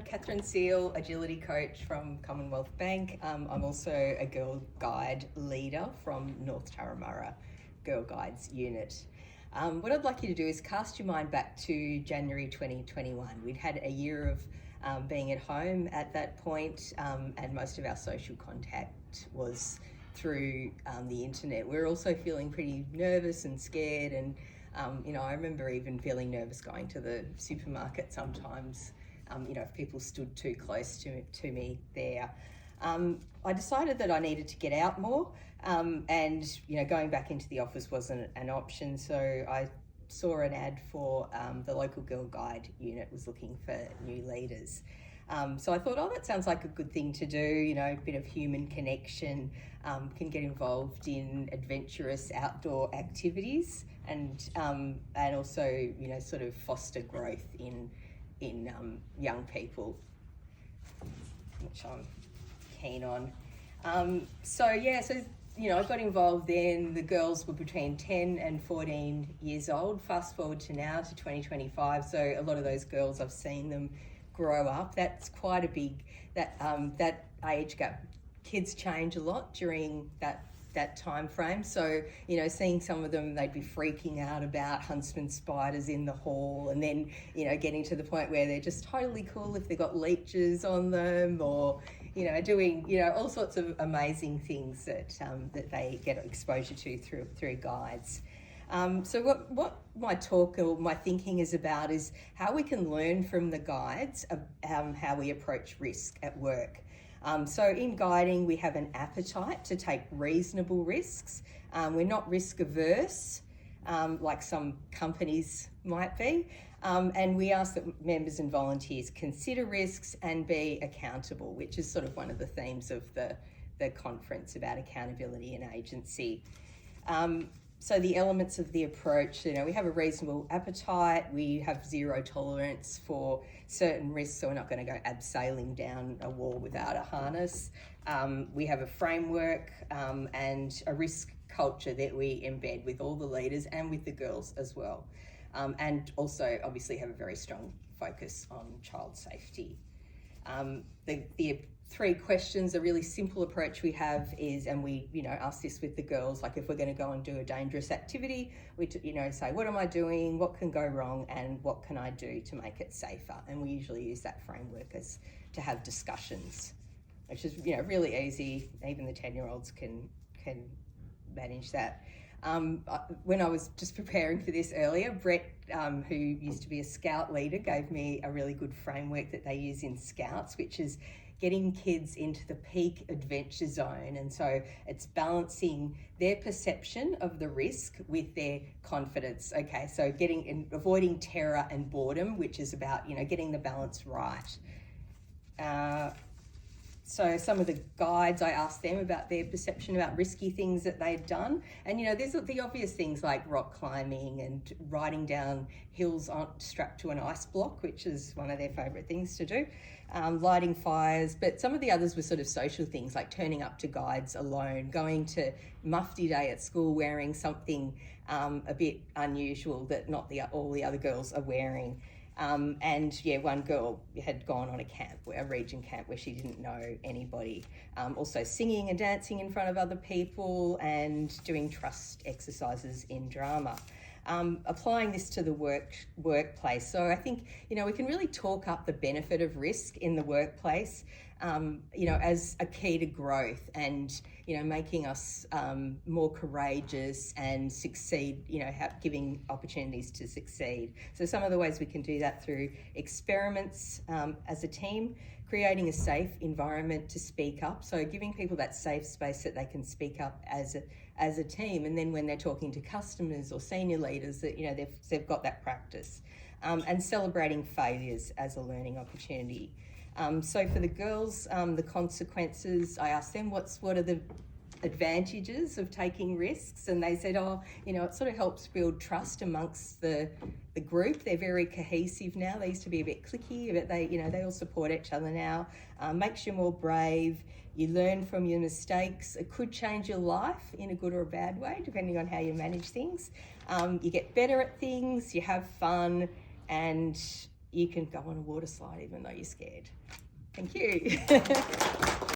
Catherine Seal, agility coach from Commonwealth Bank. I'm also a Girl Guide leader from North Turramurra Girl Guides unit. What I'd like you to do is cast your mind back to January 2021. We'd had a year of being at home at that point, and most of our social contact was through the internet. We were also feeling pretty nervous and scared, and I remember even feeling nervous going to the supermarket sometimes, if people stood too close to me there. I decided that I needed to get out more, and going back into the office wasn't an option, so I saw an ad for the local Girl Guide unit was looking for new leaders. So I thought, that sounds like a good thing to do, a bit of human connection, can get involved in adventurous outdoor activities and also, sort of foster growth in young people, which I'm keen on. I got involved then. The girls were between 10 and 14 years old. Fast forward to now, to 2025. So a lot of those girls, I've seen them grow up. That's quite a big, that age gap. Kids change a lot during that time frame. So, seeing some of them, they'd be freaking out about huntsman spiders in the hall, and then, getting to the point where they're just totally cool if they've got leeches on them, or, doing, all sorts of amazing things that they get exposure to through guides. So what my talk or my thinking is about is how we can learn from the guides of how we approach risk at work. So in guiding, we have an appetite to take reasonable risks. We're not risk averse, like some companies might be. And we ask that members and volunteers consider risks and be accountable, which is sort of one of the themes of the conference about accountability and agency. So the elements of the approach, we have a reasonable appetite, we have zero tolerance for certain risks, so we're not going to go abseiling down a wall without a harness. We have a framework and a risk culture that we embed with all the leaders and with the girls as well. And also obviously have a very strong focus on child safety. The three questions, a really simple approach we have is, and we ask this with the girls, like if we're going to go and do a dangerous activity, we say, what am I doing, what can go wrong, and what can I do to make it safer? And we usually use that framework as to have discussions, which is really easy. Even the 10-year-olds can manage that. When I was just preparing for this earlier, Brett, who used to be a Scout leader, gave me a really good framework that they use in Scouts, which is getting kids into the peak adventure zone. And so it's balancing their perception of the risk with their confidence. Okay, so avoiding terror and boredom, which is about, getting the balance right. So some of the guides, I asked them about their perception about risky things that they've done. And, there's the obvious things like rock climbing and riding down hills strapped to an ice block, which is one of their favourite things to do, lighting fires. But some of the others were sort of social things like turning up to guides alone, going to mufti day at school wearing something a bit unusual that not all the other girls are wearing. One girl had gone on a region camp where she didn't know anybody. Also singing and dancing in front of other people and doing trust exercises in drama. Applying this to the workplace. So I think, we can really talk up the benefit of risk in the workplace, as a key to growth and, making us more courageous and succeed, giving opportunities to succeed. So some of the ways we can do that through experiments as a team, creating a safe environment to speak up. So giving people that safe space that they can speak up as a team. And then when they're talking to customers or senior leaders that, they've got that practice. And celebrating failures as a learning opportunity. So for the girls, the consequences, I asked them what are the advantages of taking risks, and they said, it sort of helps build trust amongst the group. They're very cohesive now. They used to be a bit cliquey, but they all support each other now. Makes you more brave. You learn from your mistakes. It could change your life in a good or a bad way, depending on how you manage things. You get better at things. You have fun, and you can go on a water slide even though you're scared. Thank you.